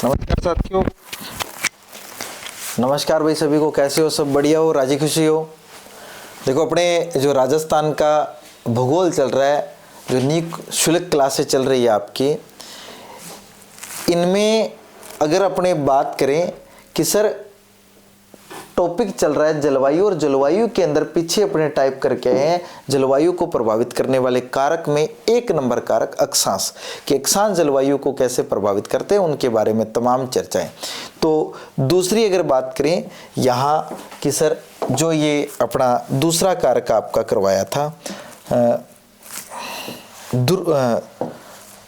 नमस्कार साथियों। नमस्कार भाई, सभी को कैसे हो? सब बढ़िया हो, राजी खुशी हो? देखो, अपने जो राजस्थान का भूगोल चल रहा है, जो निःशुल्क क्लासेस चल रही है आपकी, इनमें अगर अपने बात करें कि सर टॉपिक चल रहा है जलवायु, और जलवायु के अंदर पीछे अपने टाइप करके आए हैं जलवायु को प्रभावित करने वाले कारक में एक नंबर कारक अक्षांश, कि अक्षांश जलवायु को कैसे प्रभावित करते हैं उनके बारे में तमाम चर्चाएं। तो दूसरी अगर बात करें यहाँ कि सर जो ये अपना दूसरा कारक आपका करवाया था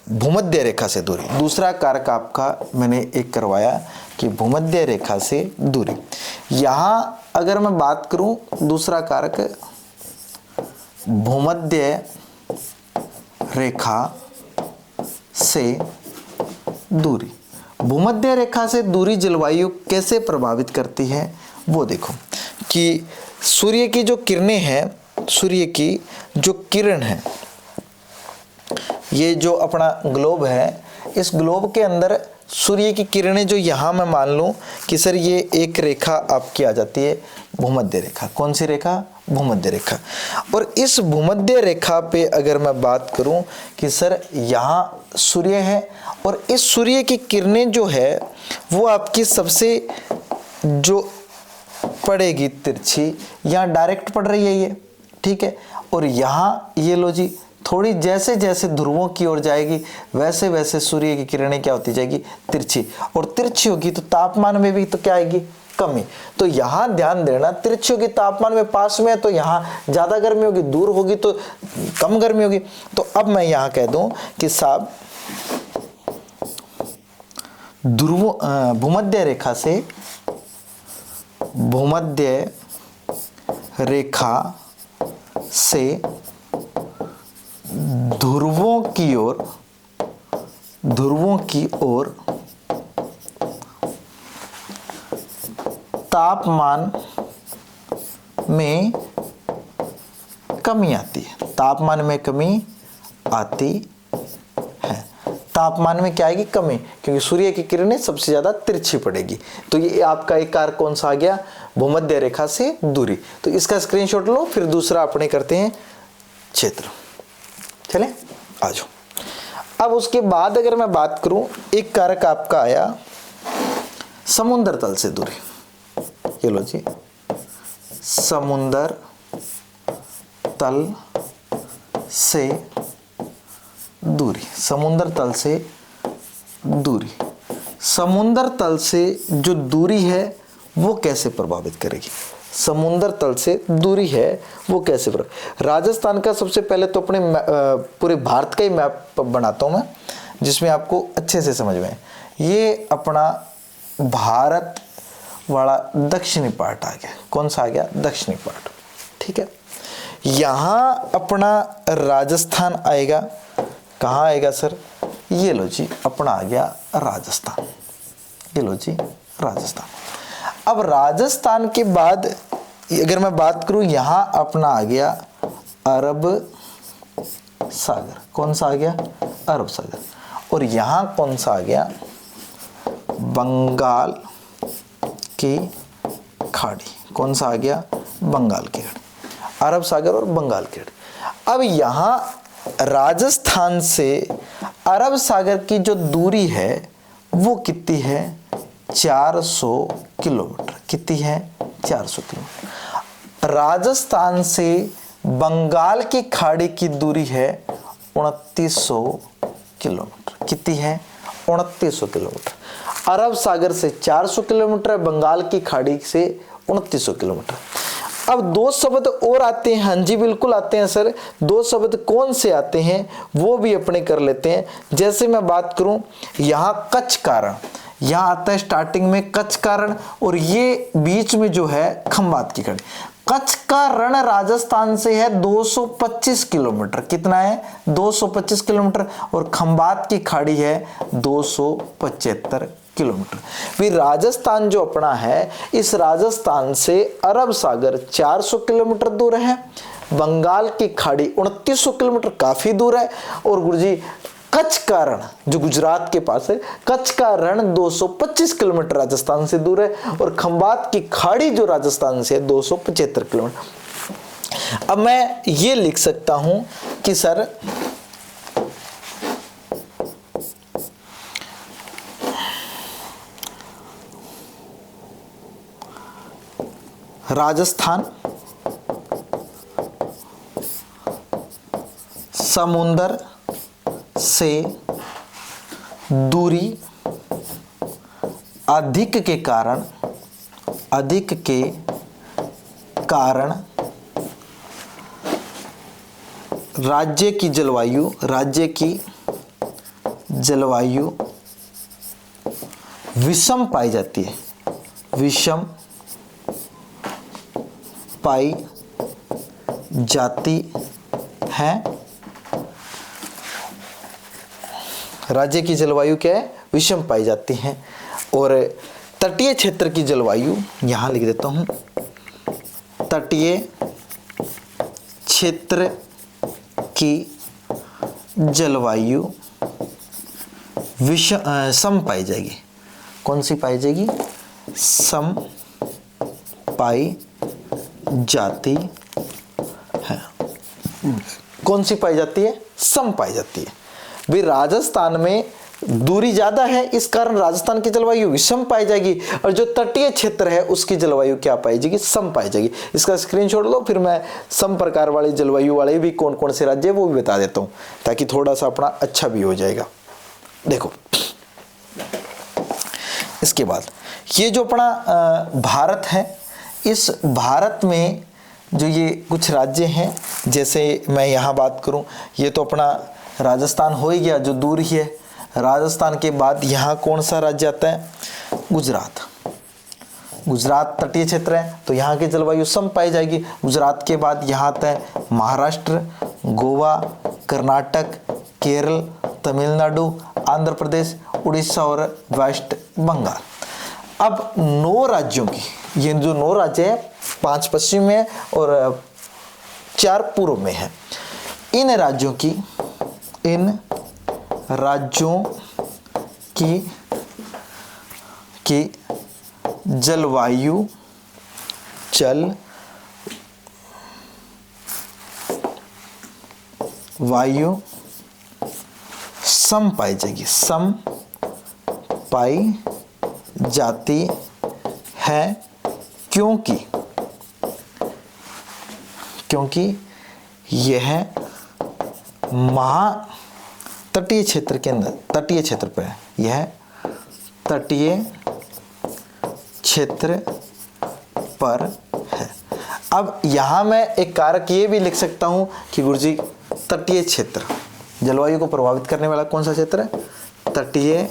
भूमध्य रेखा से दूरी, दूसरा कारक आपका मैंने एक करवाया कि भूमध्य रेखा से दूरी। यहाँ अगर मैं बात करूं दूसरा कारक भूमध्य रेखा से दूरी, भूमध्य रेखा से दूरी जलवायु कैसे प्रभावित करती है वो देखो कि सूर्य की जो किरणें हैं, सूर्य की जो किरण है, ये जो अपना ग्लोब है, इस ग्लोब के अंदर सूर्य की किरणें जो यहाँ मैं मान लूँ कि सर ये एक रेखा आपकी आ जाती है भूमध्य रेखा। कौन सी रेखा? भूमध्य रेखा। और इस भूमध्य रेखा पे अगर मैं बात करूँ कि सर यहाँ सूर्य है और इस सूर्य की किरणें जो है वो आपकी सबसे जो पड़ेगी तिरछी, यहाँ डायरेक्ट पड़ रही है ये, ठीक है। और यहाँ ये लो जी, थोड़ी जैसे जैसे ध्रुवों की ओर जाएगी वैसे वैसे सूर्य की किरणें क्या होती जाएगी? तिरछी। और तिरछी होगी तो तापमान में भी तो क्या आएगी? कमी। तो यहाँ ध्यान देना, तिरछी होगी तापमान में पास में है तो यहाँ ज्यादा गर्मी होगी, दूर होगी तो कम गर्मी होगी। तो अब मैं यहाँ कह दूं कि साहब भूमध्य रेखा से, भूमध्य रेखा से ध्रुवों की ओर तापमान में कमी आती है, तापमान में कमी आती है। तापमान में क्या आएगी? कमी, क्योंकि सूर्य की किरणें सबसे ज्यादा तिरछी पड़ेगी। तो ये आपका एक कारक कौन सा आ गया? भूमध्य रेखा से दूरी। तो इसका स्क्रीनशॉट लो, फिर दूसरा अपने करते हैं क्षेत्र। चले आ जाओ। अब उसके बाद अगर मैं बात करूं, एक कारक आपका आया समुद्र तल से दूरी। ये लो जी, समुद्र तल से दूरी, समुद्र तल से दूरी। समुद्र तल से जो दूरी है वो कैसे प्रभावित करेगी? समुद्र तल से दूरी है वो कैसे राजस्थान का सबसे पहले तो अपने पूरे भारत का ही मैप बनाता हूं मैं, जिसमें आपको अच्छे से समझ में। ये अपना भारत वाला दक्षिणी पार्ट आ गया। कौन सा आ गया? दक्षिणी पार्ट, ठीक है। यहां अपना राजस्थान आएगा। कहाँ आएगा सर? ये लो जी, अपना आ गया राजस्थान। ये लो जी, राजस्थान। अब राजस्थान के बाद अगर मैं बात करूं, यहां अपना आ गया अरब सागर। कौन सा आ गया? अरब सागर। और यहां कौन सा आ गया? बंगाल की खाड़ी। कौन सा आ गया? बंगाल की खाड़ी। अरब सागर और बंगाल की खाड़ी। अब यहां राजस्थान से अरब सागर की जो दूरी है वो कितनी है? 400 किलोमीटर। कितनी है? 400 किलोमीटर। राजस्थान से बंगाल की खाड़ी की दूरी है 2900 किलोमीटर। कितनी है? 2900 किलोमीटर। अरब सागर से 400 किलोमीटर, बंगाल की खाड़ी से 2900 किलोमीटर। अब दो शब्द और आते हैं। हाँ जी, बिल्कुल आते हैं सर। दो शब्द कौन से आते हैं वो भी अपने कर लेते हैं। जैसे मैं बात करूं, यहां कच्छ कारण, यहां आता है स्टार्टिंग में कच्छ कारण, और ये बीच में जो है खंबात की खाड़ी। कच्छ का रण राजस्थान से है 225 किलोमीटर। कितना है? 225 किलोमीटर। और खंबात की खाड़ी है 275 किलोमीटर। फिर राजस्थान जो अपना है, इस राजस्थान से अरब सागर 400 किलोमीटर दूर है, बंगाल की खाड़ी 2900 किलोमीटर, काफी दूर है। और गुरुजी कच्छ का रण जो गुजरात के पास है, कच्छ का रण 225 किलोमीटर राजस्थान से दूर है, और खंबात की खाड़ी जो राजस्थान से है 275 किलोमीटर। अब मैं ये लिख सकता हूं कि सर राजस्थान समुंदर से दूरी अधिक के कारण राज्य की जलवायु विषम पाई जाती है, विषम पाई जाती है। राज्य की जलवायु क्या है? विषम पाई जाती है। और तटीय क्षेत्र की जलवायु यहां लिख देता हूं, तटीय क्षेत्र की जलवायु सम पाई जाएगी। कौन सी पाई जाएगी? सम पाई जाती है। कौन सी पाई जाती है? सम पाई जाती है। भी राजस्थान में दूरी ज्यादा है, इस कारण राजस्थान की जलवायु विषम पाई जाएगी, और जो तटीय क्षेत्र है उसकी जलवायु क्या पाई जाएगी? सम पाई जाएगी। इसका स्क्रीनशॉट लो, फिर मैं सम प्रकार वाली जलवायु वाले भी कौन कौन से राज्य है वो भी बता देता हूं, ताकि थोड़ा सा अपना अच्छा भी हो जाएगा। देखो, इसके बाद ये जो अपना भारत है, इस भारत में जो ये कुछ राज्य हैं, जैसे मैं यहाँ बात करूँ, ये तो अपना राजस्थान हो ही गया जो दूर ही है। राजस्थान के बाद यहाँ कौन सा राज्य आता है? गुजरात। गुजरात तटीय क्षेत्र है तो यहाँ की जलवायु सम पाई जाएगी। गुजरात के बाद यहाँ आता है महाराष्ट्र, गोवा, कर्नाटक, केरल, तमिलनाडु, आंध्र प्रदेश, उड़ीसा और वेस्ट बंगाल। अब 9 राज्यों की, ये जो 9 राज्य है, 5 पश्चिम में और 4 पूर्व में है, इन राज्यों की जलवायु सम पाई जाएगी, सम पाई जाती है, क्योंकि यह तटीय क्षेत्र के अंदर, तटीय क्षेत्र पर है, यह तटीय क्षेत्र पर है। अब यहां मैं एक कारक ये भी लिख सकता हूं कि गुरुजी तटीय क्षेत्र जलवायु को प्रभावित करने वाला कौन सा क्षेत्र है? तटीय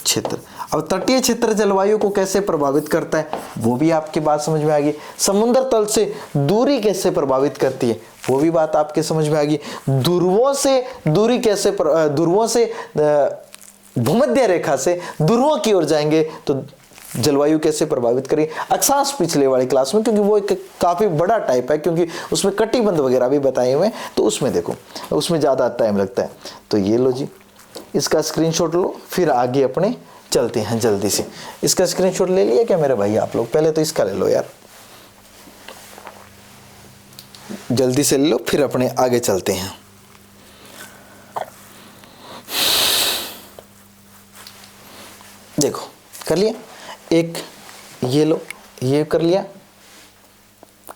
क्षेत्र। अब तटीय क्षेत्र जलवायु को कैसे प्रभावित करता है वो भी आपकी बात समझ में आ गई। समुद्र तल से दूरी कैसे प्रभावित करती है वो भी बात आपके समझ में आ गई। ध्रुवों से दूरी कैसे, ध्रुवों से भूमध्य रेखा से ध्रुवों की ओर जाएंगे तो जलवायु कैसे प्रभावित करेगी। अक्षांश पिछले वाली क्लास में, क्योंकि वो एक काफी बड़ा टाइप है, क्योंकि उसमें कटिबंध वगैरह भी बताए हुए हैं, तो उसमें देखो उसमें ज्यादा टाइम लगता है। तो ये लो जी, इसका स्क्रीनशॉट लो, फिर आगे अपने चलते हैं जल्दी से। इसका स्क्रीनशॉट ले लिया क्या मेरे भाई आप लोग? पहले तो इसका ले लो यार, जल्दी से ले लो, फिर अपने आगे चलते हैं। देखो कर लिया, एक ये लो, ये कर लिया,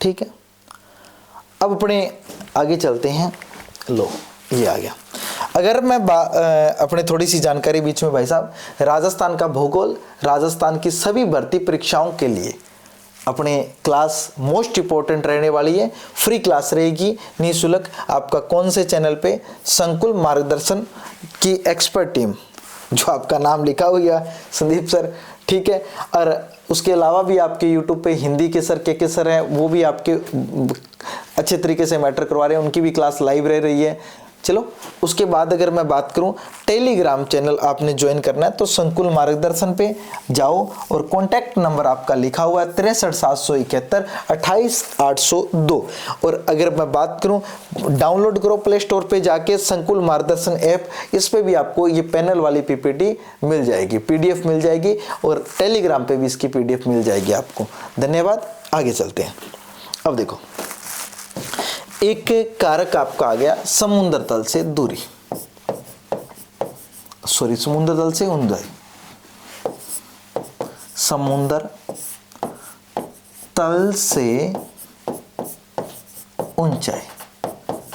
ठीक है। अब अपने आगे चलते हैं। लो ये आ गया। अगर मैं अपने थोड़ी सी जानकारी बीच में भाई साहब, राजस्थान का भूगोल, राजस्थान की सभी भर्ती परीक्षाओं के लिए अपने क्लास मोस्ट इंपॉर्टेंट रहने वाली है। फ्री क्लास रहेगी निःशुल्क। आपका कौन से चैनल पे? संकुल मार्गदर्शन की एक्सपर्ट टीम, जो आपका नाम लिखा हुआ है संदीप सर, ठीक है। और उसके अलावा भी आपके यूट्यूब पे हिंदी के सर के सर हैं, वो भी आपके अच्छे तरीके से मैटर करवा रहे हैं, उनकी भी क्लास लाइव रह रही है। चलो उसके बाद अगर मैं बात करूं, टेलीग्राम चैनल आपने ज्वाइन करना है तो संकुल मार्गदर्शन पे जाओ और कॉन्टैक्ट नंबर आपका लिखा हुआ है 63 771 28 802। और अगर मैं बात करूं, डाउनलोड करो प्ले स्टोर पे जाके संकुल मार्गदर्शन ऐप, इस पे भी आपको ये पैनल वाली पीपीटी मिल जाएगी, पीडीएफ मिल जाएगी, और टेलीग्राम पे भी इसकी पीडीएफ मिल जाएगी आपको। धन्यवाद। आगे चलते हैं। अब देखो, एक कारक आपका आ गया समुद्र तल से दूरी, समुद्र तल से ऊंचाई, समुद्र तल से ऊंचाई,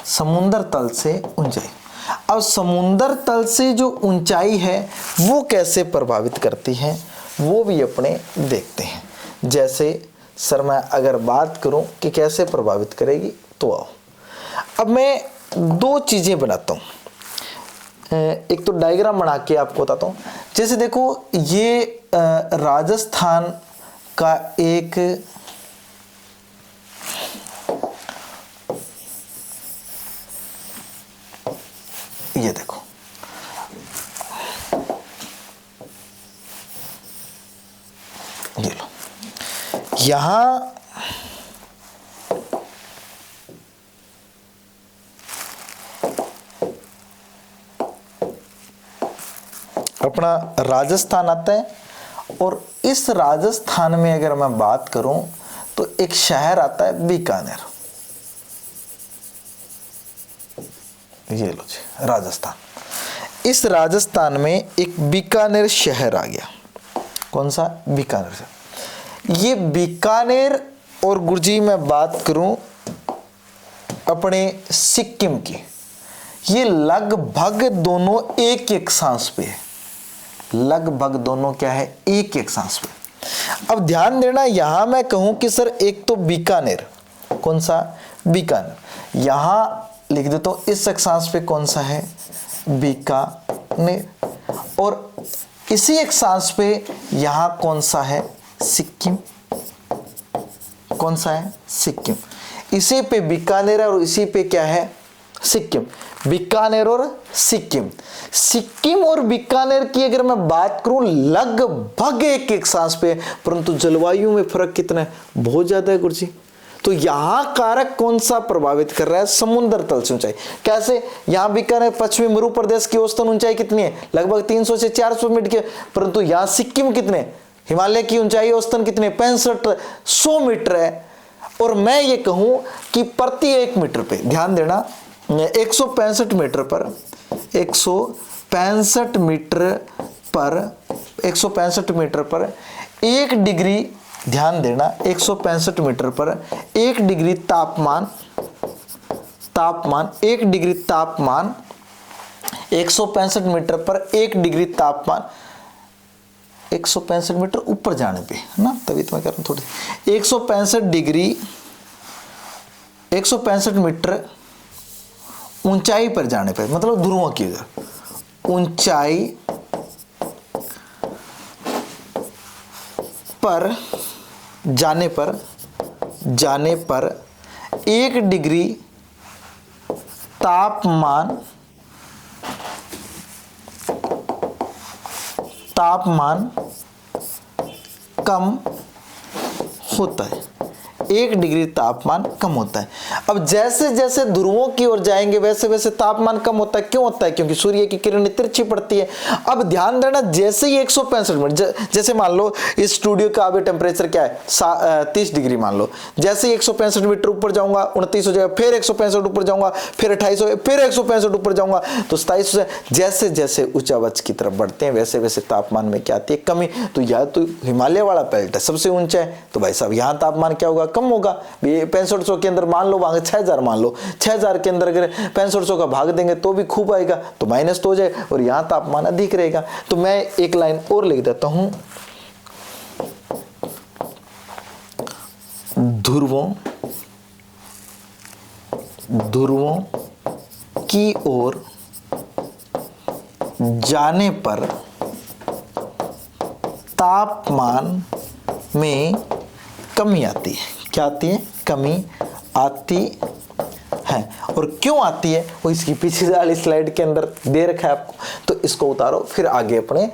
समुद्र तल से ऊंचाई। अब समुद्र तल से जो ऊंचाई है वो कैसे प्रभावित करती है वो भी अपने देखते हैं। जैसे सर मैं अगर बात करूं कि कैसे प्रभावित करेगी, तो आओ अब मैं दो चीजें बनाता हूं। एक तो डायग्राम बना के आपको बताता हूं। जैसे देखो, ये राजस्थान का एक ये देखो, ये लो, यहां अपना राजस्थान आता है, और इस राजस्थान में अगर मैं बात करूं तो एक शहर आता है बीकानेर। ये लो जी राजस्थान। इस राजस्थान में एक बीकानेर शहर आ गया। कौन सा? बीकानेर शहर। ये बीकानेर और गुरजी में बात करूं अपने सिक्किम की, ये लगभग दोनों एक एक सांस पे है, लगभग दोनों क्या है, एक एक सांस पे। अब ध्यान देना, यहां मैं कहूं कि सर एक तो बीकानेर, कौन सा? बीकानेर। यहां लिख देता हूं इस अक्षांश पे कौन सा है? बीकानेर। और इसी अक्षांश पे यहां कौन सा है? सिक्किम। कौन सा है? सिक्किम। इसी पे बीकानेर और इसी पे क्या है? सिक्किम। बीकानेर और सिक्किम। सिक्किम और बीकानेर की अगर मैं बात करूं लगभग एक एक सांस पे, परंतु जलवायु में फर्क कितना है? बहुत ज्यादा है गुरुजी। तो यहां कारक कौन सा प्रभावित कर रहा है? समुद्र तल से ऊंचाई। कैसे? यहां बीकानेर पश्चिमी मरु प्रदेश की औसतन ऊंचाई कितनी है? लगभग 300 से 400 मीटर की, परंतु यहां सिक्किम कितने? हिमालय की ऊंचाई औसतन कितने? 6500 मीटर है। और मैं ये कहूं कि प्रति 1 मीटर पे, ध्यान देना, 165 मीटर पर 165 मीटर पर 165 मीटर पर 1 डिग्री, ध्यान देना, 165 मीटर पर 1 डिग्री तापमान 1 डिग्री तापमान, 165 मीटर पर 1 डिग्री तापमान, 165 मीटर ऊपर जाने पे है ना, तभी तो मैं कह रहा हूं थोड़ी, 165 डिग्री 165 मीटर ऊंचाई पर जाने पर, मतलब ध्रुवों की उधर ऊंचाई पर जाने पर 1 डिग्री तापमान कम होता है। 1 डिग्री तापमान कम होता है। अब जैसे जैसे ध्रुवों की ओर जाएंगे वैसे वैसे तापमान कम होता है। क्यों होता है? क्योंकि सूर्य की किरण तिरछी पड़ती है। अब ध्यान देना, जैसे ही 165 मिनट, जैसे मान लो इस स्टूडियो का अभी टेम्परेचर क्या है? 30 डिग्री मान लो। जैसे ही 165 मीटर ऊपर जाऊंगा 29 हो जाएगा, फिर 165 ऊपर जाऊंगा, फिर 28 हो, फिर 165 ऊपर जाऊंगा तो 27 हो। जैसे जैसे ऊंचावच की तरफ बढ़ते हैं वैसे वैसे तापमान में क्या आती है? कमी। तो यह तो हिमालय वाला बेल्ट है, सबसे ऊंचा है, तो भाई साहब यहाँ तापमान क्या होगा? कम होगा। 6500 के अंदर मान लो, वहां 6000 मान लो, 6000 के अंदर अगर 6500 का भाग देंगे तो भी खूब आएगा, तो माइनस तो हो जाए, और यहां तापमान अधिक रहेगा। तो मैं एक लाइन और लिख देता हूं, ध्रुवों की ओर जाने पर तापमान में कमी आती है। क्या आती है? कमी आती है। और क्यों आती है वो इसकी पीछे वाली स्लाइड के अंदर दे रखा है आपको, तो इसको उतारो फिर आगे अपने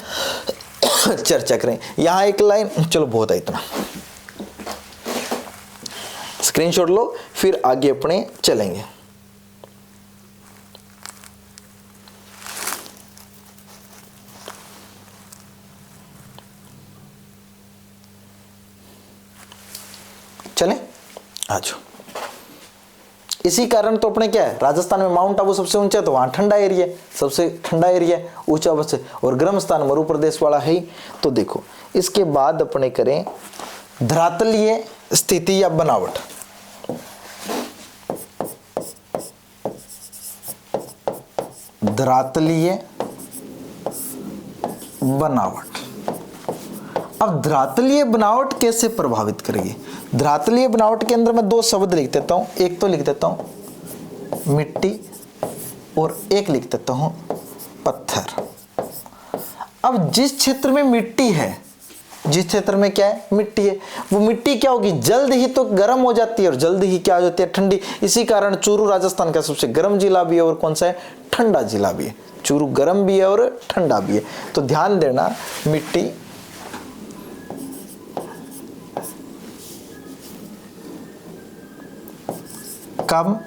चर्चा करें। यहां एक लाइन, चलो बहुत है इतना, स्क्रीनशॉट लो फिर आगे अपने चलेंगे। चलें आ जाओ। इसी कारण तो अपने क्या है, राजस्थान में माउंट आबू सबसे ऊंचा, तो वहां ठंडा एरिया, सबसे ठंडा एरिया ऊंचा बस, और गर्म स्थान मरु प्रदेश वाला है ही। तो देखो इसके बाद अपने करें धरातलीय स्थिति या बनावट। धरातलीय बनावट। अब धरातलीय बनावट कैसे प्रभावित करेगी? धरातलीय बनावट के अंदर मैं दो शब्द लिख देता हूं, एक तो लिख देता हूं मिट्टी और एक लिख देता हूं पत्थर। अब जिस क्षेत्र में मिट्टी है, जिस क्षेत्र में क्या है, मिट्टी है, वो मिट्टी क्या होगी, जल्द ही तो गर्म हो जाती है और जल्द ही क्या हो जाती है, ठंडी। इसी कारण चूरू राजस्थान का सबसे गर्म जिला भी है और कौन सा है, ठंडा जिला भी है। चूरू गर्म भी है और ठंडा भी है। तो ध्यान देना, मिट्टी कम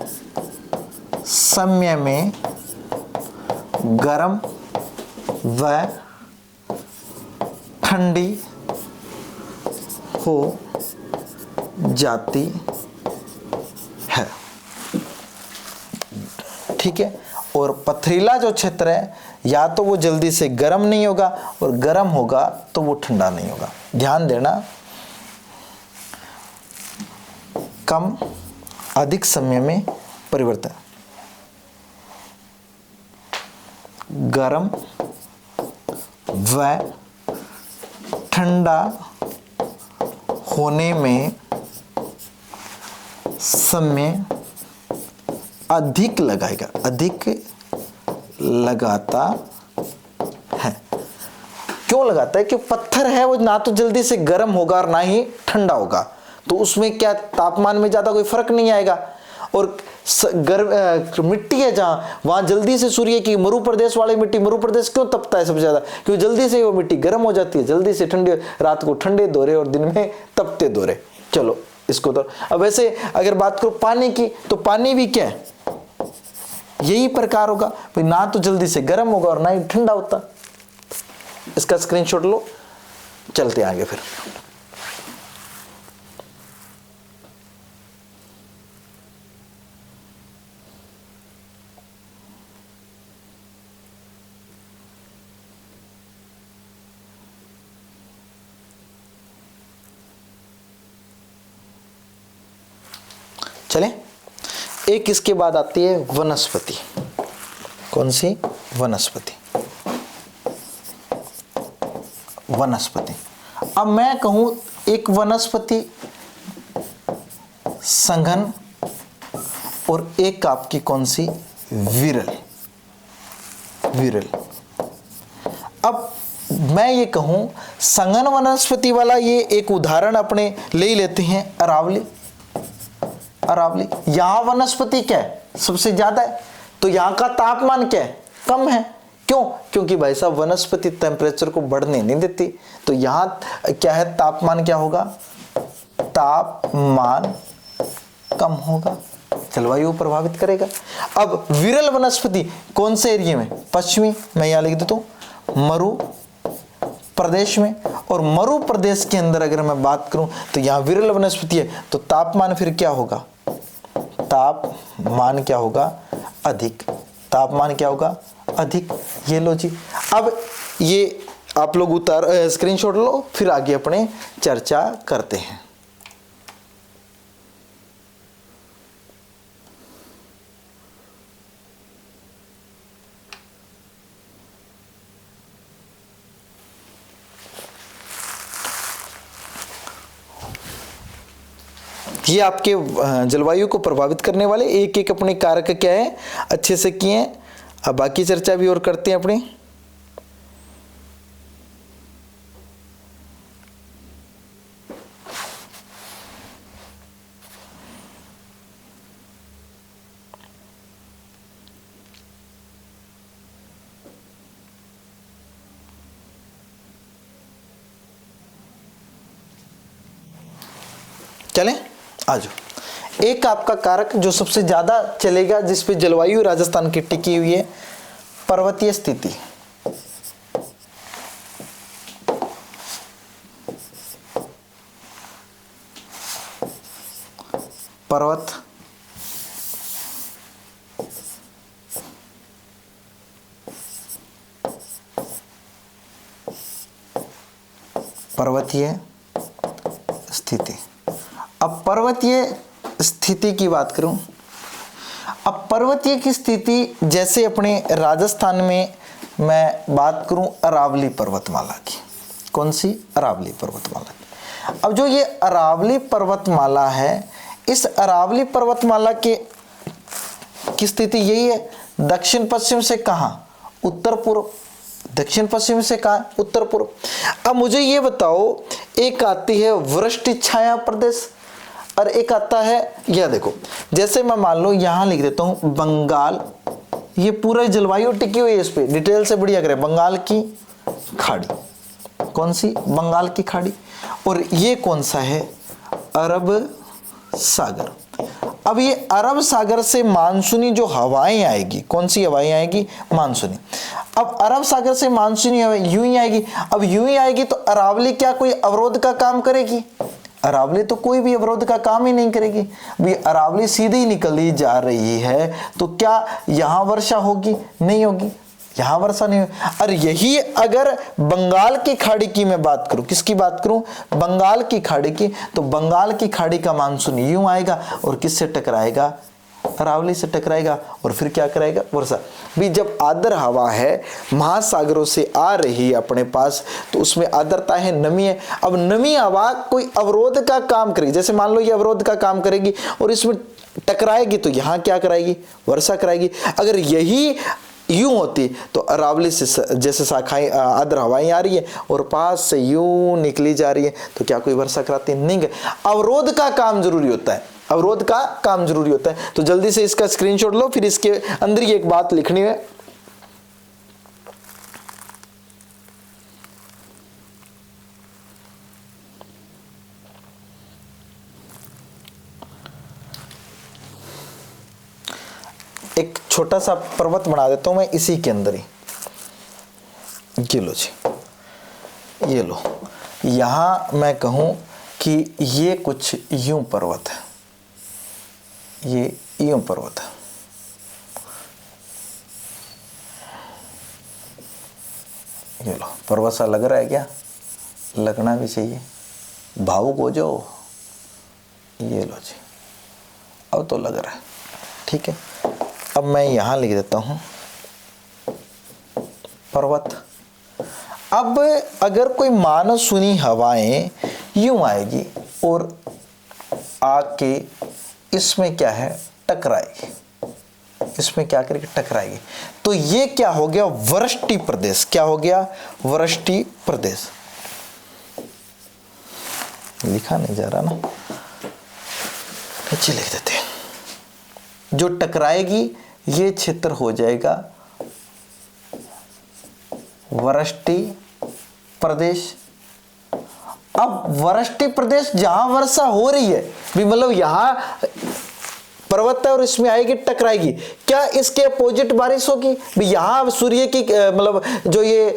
समय में गर्म व ठंडी हो जाती है, ठीक है। और पथरीला जो क्षेत्र है, या तो वो जल्दी से गर्म नहीं होगा और गर्म होगा तो वो ठंडा नहीं होगा। ध्यान देना, कम अधिक समय में परिवर्तन, गर्म व ठंडा होने में समय अधिक लगाएगा, अधिक लगाता है। क्यों लगाता है? कि पत्थर है वो ना तो जल्दी से गर्म होगा और ना ही ठंडा होगा, तो उसमें क्या तापमान में ज्यादा कोई फर्क नहीं आएगा। और मिट्टी है जहां, वहां जल्दी से सूर्य की, मरु प्रदेश वाली मिट्टी, मरु प्रदेश क्यों तपता है सबसे ज्यादा? क्योंकि जल्दी से वो मिट्टी गर्म हो जाती है, जल्दी से ठंडे, रात को ठंडे दौरे और दिन में तपते दौरे। चलो इसको तो अब ऐसे अगर बात करो पानी की, तो पानी भी क्या है, यही प्रकार होगा भाई, ना तो जल्दी से गर्म होगा और ना ही ठंडा होता। इसका स्क्रीनशॉट लो, चलते आगे फिर। चले, एक इसके बाद आती है वनस्पति। कौन सी? वनस्पति। वनस्पति। अब मैं कहूं एक वनस्पति संघन और एक आपकी कौन सी, विरल। विरल। अब मैं ये कहूं संघन वनस्पति वाला, ये एक उदाहरण अपने ले ही लेते हैं, अरावली। अरावली, यहां वनस्पति क्या है, सबसे ज्यादा है, तो यहां का तापमान क्या है, कम है। क्यों? क्योंकि भाई साहब वनस्पति टेम्परेचर को बढ़ने नहीं देती, तो यहां क्या है, तापमान क्या होगा, तापमान कम होगा, जलवायु प्रभावित करेगा। अब विरल वनस्पति कौन से एरिया में, पश्चिमी, मैं यहां लिख देता हूं मरु प्रदेश में। और मरु प्रदेश के अंदर अगर मैं बात करूं तो यहां विरल वनस्पति है, तो तापमान फिर क्या होगा, तापमान क्या होगा, अधिक। तापमान क्या होगा, अधिक। ये लो जी। अब ये आप लोग उतार स्क्रीनशॉट लो, फिर आगे अपने चर्चा करते हैं। ये आपके जलवायु को प्रभावित करने वाले एक एक अपने कारक क्या है, अच्छे से किए हैं। अब बाकी चर्चा भी और करते हैं अपनी। चलें, आ जाओ। एक आपका कारक जो सबसे ज्यादा चलेगा, जिस पे जलवायु राजस्थान की टिकी हुई है, पर्वतीय स्थिति। पर्वत पर्वतीय स्थिति। अब पर्वतीय स्थिति की बात करूं, अब पर्वतीय की स्थिति जैसे अपने राजस्थान में मैं बात करूं अरावली पर्वतमाला की। कौन सी? अरावली पर्वतमाला की। अब जो ये अरावली पर्वतमाला है, इस अरावली पर्वतमाला की स्थिति यही है, दक्षिण पश्चिम से कहां? उत्तर पूर्व। दक्षिण पश्चिम से कहां? उत्तर पूर्व। अब मुझे ये बताओ, एक आती है वृष्टि छाया प्रदेश और एक आता है, यह देखो, जैसे मैं मान लो यहां लिख देता हूं बंगाल, ये पूरा जलवायु टिकी हुई है, इस पे डिटेल से बढ़िया करें, बंगाल की खाड़ी। कौन सी? बंगाल की खाड़ी। और ये कौन सा है? अरब सागर। अब ये अरब सागर से मानसूनी जो हवाएं आएगी, कौन सी हवाएं आएगी? मानसूनी। अब अरब सागर से मानसूनी हवाएं यूं ही आएगी। अब यूं ही आएगी तो अरावली क्या कोई अवरोध का काम करेगी? अरावली तो कोई भी अवरोध का काम ही नहीं करेगी। भी अरावली सीधी निकली जा रही है, तो क्या यहां वर्षा होगी? नहीं होगी, यहां वर्षा नहीं होगी। और यही अगर बंगाल की खाड़ी की मैं बात करूं, किसकी बात करूं? बंगाल की खाड़ी की, तो बंगाल की खाड़ी का मानसून यूं आएगा और किससे टकराएगा? अरावली से टकराएगा और फिर क्या कराएगा? वर्षा। भी जब आर्द्र हवा है, महासागरों से आ रही है अपने पास, तो उसमें आर्द्रता है, नमी है। अब नमी हवा कोई अवरोध का काम करेगी, जैसे मान लो ये अवरोध का काम करेगी और इसमें टकराएगी, तो यहां क्या कराएगी? वर्षा कराएगी। अगर यही यूं होती तो अरावली से जैसे शाखाएं आर्द्र हवाएं आ रही है और पास से यूं निकली जा रही है, तो क्या कोई वर्षा कराती? नहीं। अवरोध का काम जरूरी होता है, अवरोध का काम जरूरी होता है। तो जल्दी से इसका स्क्रीनशॉट लो, फिर इसके अंदर ही एक बात लिखनी है। एक छोटा सा पर्वत बना देता हूं मैं इसी के अंदर ही। ये लो जी, ये लो। यहां मैं कहूं कि ये कुछ यूं पर्वत है, ये यूं पर्वत है। ये लो, पर्वत सा लग रहा है क्या? लगना भी चाहिए, भावुक हो जाओ। ये लो जी, अब तो लग रहा है, ठीक है। अब मैं यहां लिख देता हूं पर्वत। अब अगर कोई मानसूनी हवाएं यूं आएगी और आके इसमें क्या है? टकराएगी, इसमें क्या करेगी? टकराएगी। तो ये क्या हो गया? वृष्टि प्रदेश। क्या हो गया? वृष्टि प्रदेश। लिखा नहीं जा रहा ना, नीचे लिख देते हैं। जो टकराएगी ये क्षेत्र हो जाएगा वृष्टि प्रदेश। अब वृष्टि प्रदेश जहां वर्षा हो रही है, भी मतलब यहां पर्वत है और इसमें आएगी, टकराएगी, क्या इसके अपोजिट बारिश होगी? भी यहां सूर्य की मतलब जो ये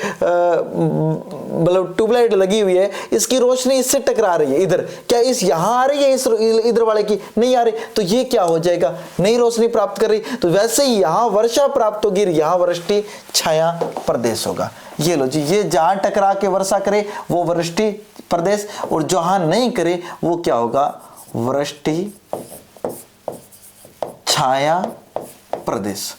मतलब ट्यूबलाइट लगी हुई है, इसकी रोशनी इससे टकरा रही है इधर, क्या इस यहां आ रही है? इस इधर वाले की नहीं आ रही, तो ये क्या हो जाएगा? नई रोशनी प्राप्त कर रही। तो वैसे ही यहां वर्षा प्राप्त होगी, यहां वृष्टि छाया प्रदेश होगा। ये लो जी, ये जहां टकरा के वर्षा करे वो वृष्टि प्रदेश, और जहां नहीं करे वो क्या होगा? वृष्टि छाया प्रदेश।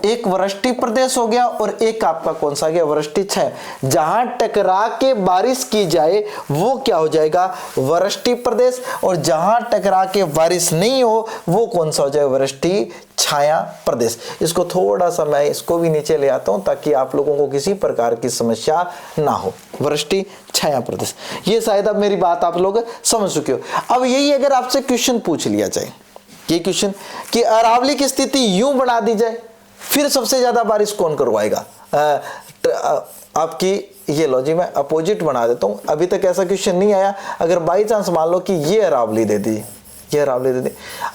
एक वृष्टि प्रदेश हो गया और एक आपका कौन सा गया? वृष्टि छाया। जहां टकरा के बारिश की जाए वो क्या हो जाएगा? वृष्टि प्रदेश। और जहां टकरा के बारिश नहीं हो वो कौन सा हो जाएगा? वृष्टि छाया प्रदेश। इसको थोड़ा सा मैं इसको भी नीचे ले आता हूं ताकि आप लोगों को किसी प्रकार की समस्या ना हो। वृष्टि छाया प्रदेश, ये शायद अब मेरी बात आप लोग समझ चुके हो। अब यही अगर आपसे क्वेश्चन पूछ लिया जाए, ये क्वेश्चन कि अरावली की स्थिति यूं बना दी जाए, फिर सबसे ज्यादा बारिश कौन करवाएगा? आपकी ये लो जी, मैं अपोजिट बना देता हूँ, अभी तक ऐसा क्वेश्चन नहीं आया। अगर बाई चांस मान लो कि ये अरावली दे दी, ये अरावली दे दी,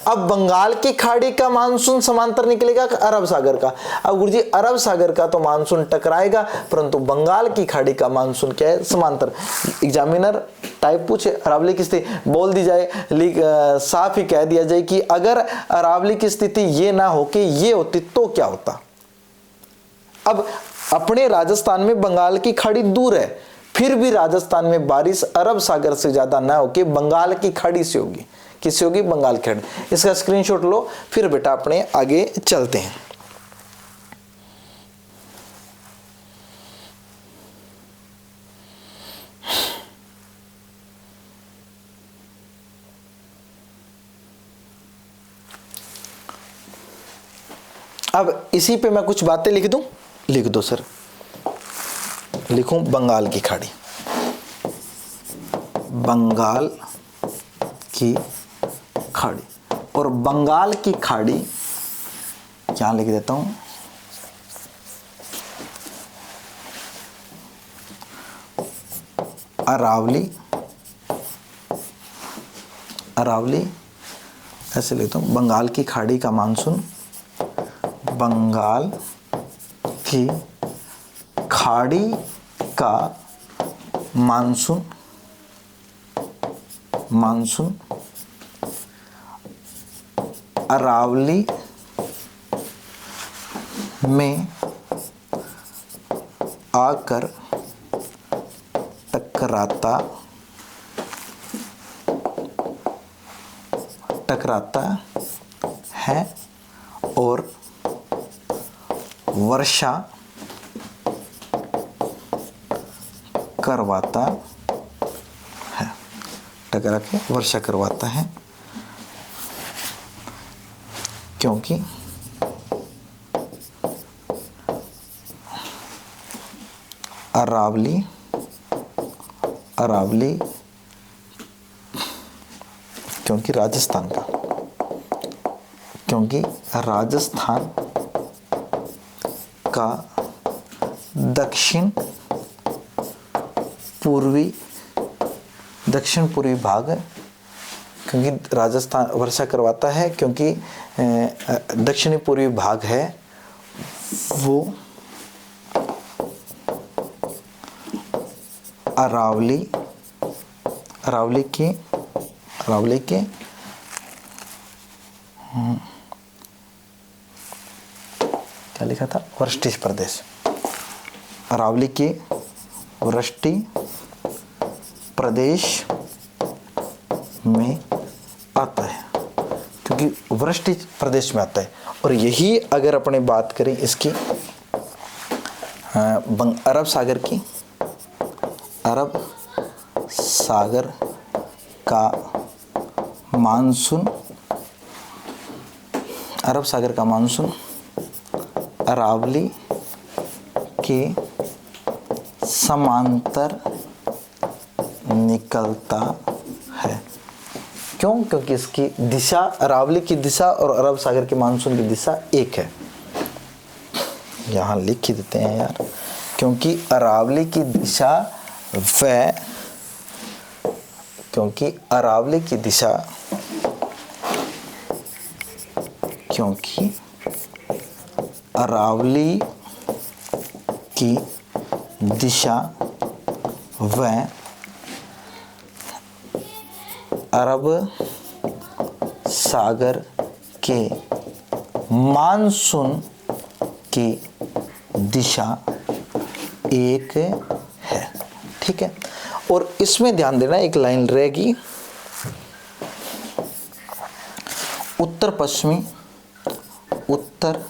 अब बंगाल की खाड़ी का मानसून समांतर निकलेगा अरब सागर का। अब गुरुजी अरब सागर का तो मानसून टकराएगा, परंतु बंगाल की खाड़ी का मानसून क्या है, समांतर। एग्जामिनर टाइप पूछे अरावली की स्थिति बोल दी जाए, साफ ही कह दिया जाए कि अगर अरावली की स्थिति ये ना हो कि ये होती तो क्या होता। अब अपने राजस्थान में बंगाल की खाड़ी दूर है, फिर भी राजस्थान में बारिश अरब सागर से ज्यादा ना होके बंगाल की खाड़ी से होगी। किससे होगी, बंगाल की खाड़ी। इसका स्क्रीनशॉट लो, फिर बेटा अपने आगे चलते हैं। अब इसी पे मैं कुछ बातें लिख दूं, लिख दो सर, लिखूं बंगाल की खाड़ी, बंगाल की खाड़ी, और बंगाल की खाड़ी यहां लिख देता हूं, अरावली, अरावली ऐसे लिखता हूं, बंगाल की खाड़ी का मानसून, बंगाल की खाड़ी का मानसून, मानसून अरावली में आकर टकराता, टकराता है और वर्षा करवाता है, टकरा के वर्षा करवाता है, क्योंकि अरावली, अरावली क्योंकि राजस्थान का, क्योंकि राजस्थान का दक्षिण पूर्वी, दक्षिण पूर्वी भाग, क्योंकि राजस्थान वर्षा करवाता है क्योंकि दक्षिणी पूर्वी भाग है वो अरावली, अरावली के, अरावली के क्या लिखा था, वृष्टि प्रदेश, अरावली के वृष्टि प्रदेश में आता है, क्योंकि वृष्टि प्रदेश में आता है। और यही अगर अपने बात करें इसकी अरब सागर की, अरब सागर का मानसून, अरब सागर का मानसून अरावली के समांतर निकलता है। क्यों, क्योंकि इसकी दिशा, अरावली की दिशा और अरब सागर के मानसून की दिशा एक है। यहाँ लिख ही देते हैं यार, क्योंकि अरावली की दिशा व, क्योंकि अरावली की दिशा, क्योंकि अरावली की दिशा व अरब सागर के मानसून की दिशा एक है। ठीक है, और इसमें ध्यान देना, एक लाइन रहेगी, उत्तर पश्चिमी, उत्तर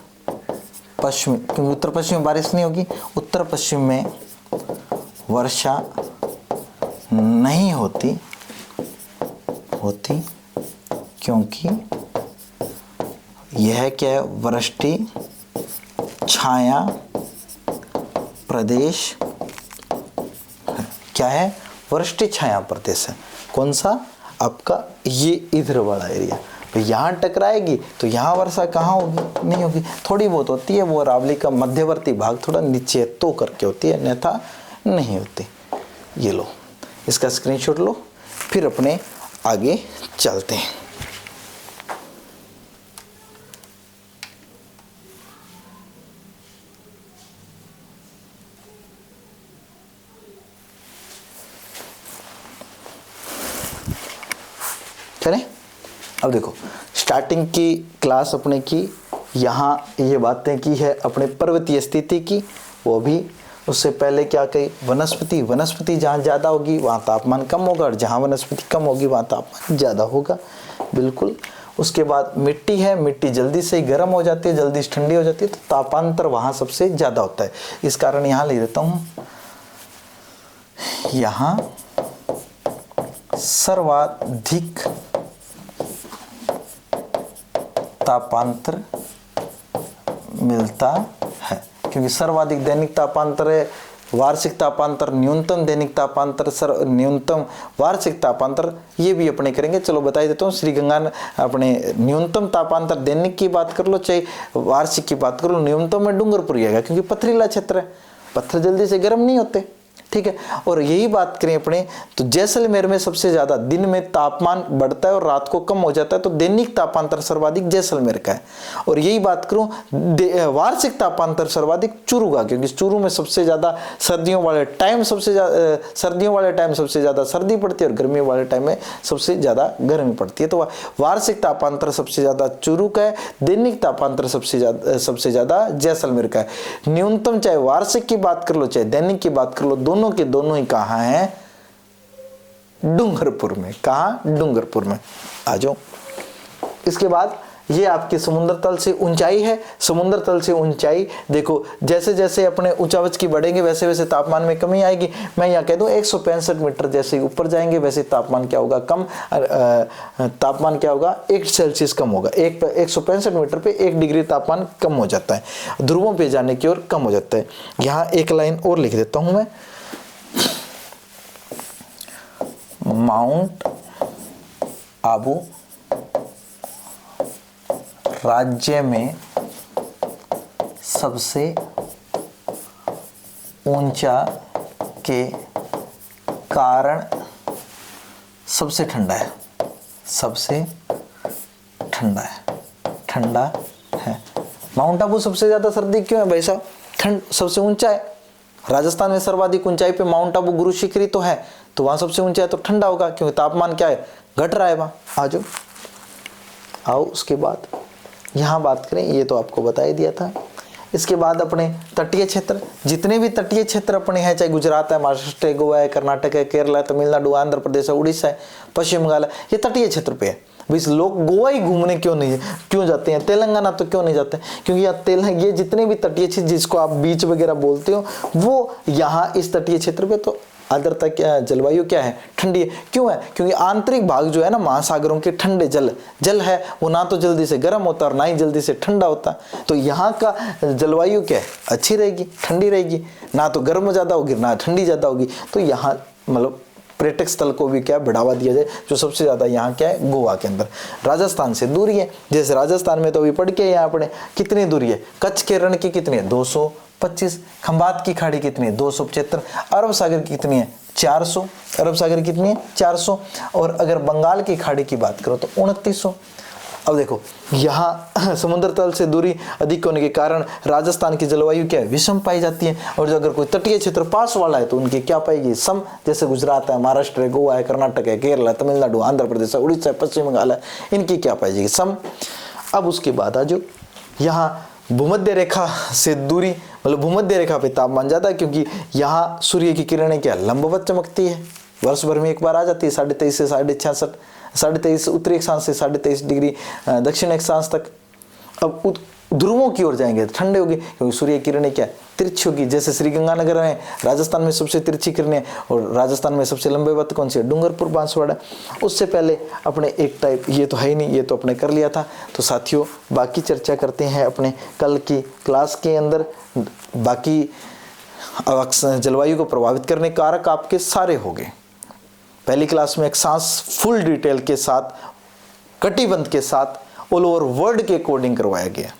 पश्चिमी, क्योंकि उत्तर पश्चिम में बारिश नहीं होगी, उत्तर पश्चिम में वर्षा नहीं होती, होती क्योंकि यह क्या है, वृष्टि छाया प्रदेश, क्या है, वृष्टि छाया प्रदेश है। कौन सा, आपका ये इधर वाला एरिया। तो यहाँ टकराएगी तो यहाँ वर्षा कहाँ होगी, नहीं होगी। थोड़ी बहुत होती है, वो अरावली का मध्यवर्ती भाग थोड़ा नीचे तो करके होती है, अन्यथा नहीं होती। ये लो, इसका स्क्रीनशॉट लो, फिर अपने आगे चलते हैं। चलें, अब देखो स्टार्टिंग की क्लास अपने की यहाँ ये बातें की है अपने पर्वतीय स्थिति की, वो भी उससे पहले क्या कही, वनस्पति, वनस्पति जहाँ ज़्यादा होगी वहाँ तापमान कम होगा, और जहाँ वनस्पति कम होगी वहाँ तापमान ज़्यादा होगा, बिल्कुल। उसके बाद मिट्टी है, मिट्टी जल्दी से गर्म हो जाती है, जल्दी से ठंडी हो जाती है, तो तापांतर वहाँ सबसे ज़्यादा होता है। इस कारण यहाँ ले देता हूँ, यहाँ सर्वाधिक तापांतर मिलता है, क्योंकि सर्वाधिक दैनिक तापांतर है, वार्षिक तापांतर, न्यूनतम दैनिक तापांतर, न्यूनतम वार्षिक तापांतर, ये भी अपने करेंगे। चलो बता देता हूँ, श्रीगंगा अपने न्यूनतम तापांतर दैनिक की बात कर लो चाहे वार्षिक की बात कर लो, न्यूनतम में डूंगरपुर आएगा, क्योंकि पथरीला क्षेत्र है, पत्थर जल्दी से गर्म नहीं होते, ठीक है। और यही बात करें अपने तो जैसलमेर में सबसे ज्यादा दिन में तापमान बढ़ता है और रात को कम हो जाता है, तो दैनिक तापांतर सर्वाधिक जैसलमेर का है। और यही बात करूं वार्षिक तापांतर सर्वाधिक चूरू का, क्योंकि चूरू में सबसे ज्यादा सर्दियों वाले टाइम सबसे ज्यादा सर्दी पड़ती है और गर्मियों वाले टाइम में सबसे ज्यादा गर्मी पड़ती है। तो वार्षिक तापांतर सबसे ज्यादा चूरू का है, दैनिक तापांतर सबसे ज्यादा जैसलमेर का है। न्यूनतम चाहे वार्षिक की बात कर लो चाहे दैनिक की बात कर लो, दोनों के दोनों ही कहां हैं, डूंगरपुर में। कहां, डूंगरपुर में। आ जाओ। इसके बाद ये आपके समुद्र तल से ऊंचाई है, समुद्र तल से ऊंचाई देखो जैसे जैसे अपने ऊंचावच की बढ़ेंगे वैसे वैसे तापमान में कमी आएगी। मैं यहाँ कह दूं 165 मीटर जैसे ऊपर जाएंगे वैसे तापमान क्या होगा, कम तापमान क्या होगा, 1 सेल्सियस कम होगा। 165 मीटर पे 1 डिग्री तापमान कम हो जाता है, ध्रुवों पे जाने की ओर कम हो जाता है। यहाँ एक लाइन और लिख देता हूं मैं, माउंट आबू राज्य में सबसे ऊंचा के कारण सबसे ठंडा है, सबसे ठंडा है। माउंट आबू सबसे ज्यादा सर्दी क्यों है भाई साहब, ठंड सबसे ऊंचा है। राजस्थान में सर्वाधिक ऊंचाई पे माउंट आबू गुरु शिखरी तो है, तो वहां सबसे ऊंचा है तो ठंडा होगा, क्योंकि तापमान क्या है, घट रहा है वहां। आ जाओ, आओ। उसके बाद यहां बात करें, ये तो आपको बता ही दिया था। इसके बाद अपने तटीय क्षेत्र, जितने भी तटीय क्षेत्र अपने हैं, चाहे गुजरात है, महाराष्ट्र है, गोवा है, कर्नाटक है, केरला है, तमिलनाडु, आंध्र प्रदेश है, उड़ीसा है, पश्चिम बंगाल है, ये तटीय क्षेत्र पे है। बीस लोग गोवा ही घूमने क्यों जाते हैं, तेलंगाना तो क्यों नहीं जाते, क्योंकि यहाँ ये जितने भी तटीय क्षेत्र जिसको आप बीच वगैरह बोलते हो, वो यहाँ इस तटीय क्षेत्र पे तो आर्द्रता क्या, जलवायु क्या है, ठंडी है। क्यों है, क्योंकि आंतरिक भाग जो है ना महासागरों के ठंडे जल है, वो ना तो जल्दी से गर्म होता और ना ही जल्दी से ठंडा होता। तो यहाँ का जलवायु क्या है, अच्छी रहेगी, ठंडी रहेगी, ना तो गर्म ज्यादा होगी ना ठंडी ज्यादा होगी। तो यहाँ मतलब पर्यटक स्थल को भी क्या बढ़ावा दिया जाए, जो सबसे ज्यादा यहाँ क्या है, गोवा के अंदर। राजस्थान से दूरी है, जैसे राजस्थान में तो अभी पढ़ के यहाँ अपने कितनी दूरी है, कच्छ के रण की कितनी है, 225, खंबात की खाड़ी कितनी है, 275, अरब सागर की कितनी है, 400, अरब सागर कितनी है, 400, और अगर बंगाल की खाड़ी की बात करो तो 2900। अब देखो यहाँ समुद्र तल से दूरी अधिक होने के कारण राजस्थान की जलवायु क्या है, विषम पाई जाती है। और जो अगर कोई तटीय क्षेत्र पास वाला है तो उनकी क्या पाएगी, सम, जैसे गुजरात है, महाराष्ट्र है, गोवा है, कर्नाटक है, केरला, तमिलनाडु, आंध्र प्रदेश है, उड़ीसा है, पश्चिम बंगाल है, इनकी क्या पाएगी, सम। अब उसके बाद आज यहाँ भूमध्य रेखा से दूरी, मतलब भूमध्य रेखा पे तापमान ज्यादा है, क्योंकि यहाँ सूर्य की किरणें क्या लंबवत चमकती है, वर्ष भर में एक बार आ जाती है, 23.5 से 66, 23.5 उत्तरी अक्षांश से 23.5 डिग्री दक्षिण अक्षांश तक। अब ध्रुवों की ओर जाएंगे तो ठंडे होगी, क्योंकि सूर्य किरणें क्या तिरछी होगी। जैसे श्रीगंगानगर में राजस्थान में सबसे तिरछी किरणें, और राजस्थान में सबसे लंबे वक्त कौन सी है, डूंगरपुर बांसवाड़ा। उससे पहले अपने एक टाइप, ये तो है ही नहीं, ये तो अपने कर लिया था। तो साथियों बाकी चर्चा करते हैं अपने कल की क्लास के अंदर। बाकी जलवायु को प्रभावित करने कारक आपके सारे हो गए। पहली क्लास में एक सांस फुल डिटेल के साथ कटिबंध के साथ ऑल ओवर वर्ल्ड के अकॉर्डिंग करवाया गया।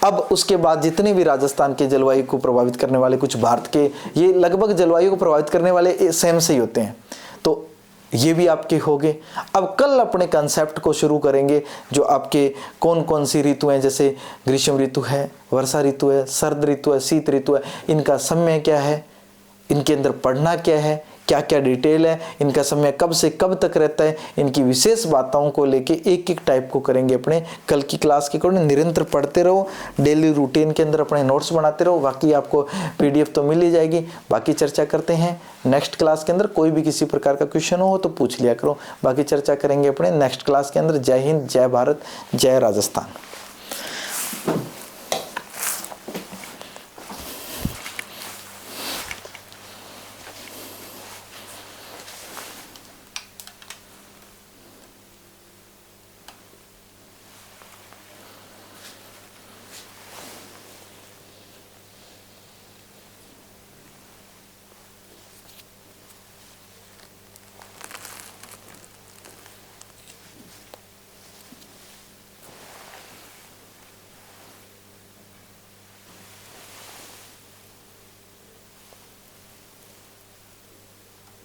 अब उसके बाद जितने भी राजस्थान के जलवायु को प्रभावित करने वाले, कुछ भारत के, ये लगभग जलवायु को प्रभावित करने वाले सेम से ही होते हैं, तो ये भी आपके हो गए। अब कल अपने कंसेप्ट को शुरू करेंगे, जो आपके कौन कौन सी ऋतु हैं, जैसे ग्रीष्म ऋतु है, वर्षा ऋतु है, शरद ऋतु है, शीत ऋतु है, इनका समय क्या है, इनके अंदर पढ़ना क्या है, क्या क्या डिटेल है, इनका समय कब से कब तक रहता है, इनकी विशेष बातों को लेके एक एक टाइप को करेंगे अपने कल की क्लास के अकॉर्डिंग। निरंतर पढ़ते रहो, डेली रूटीन के अंदर अपने नोट्स बनाते रहो, बाकी आपको पीडीएफ तो मिल ही जाएगी। बाकी चर्चा करते हैं नेक्स्ट क्लास के अंदर। कोई भी किसी प्रकार का क्वेश्चन हो तो पूछ लिया करो, बाकी चर्चा करेंगे अपने नेक्स्ट क्लास के अंदर। जय हिंद, जय भारत, जय राजस्थान।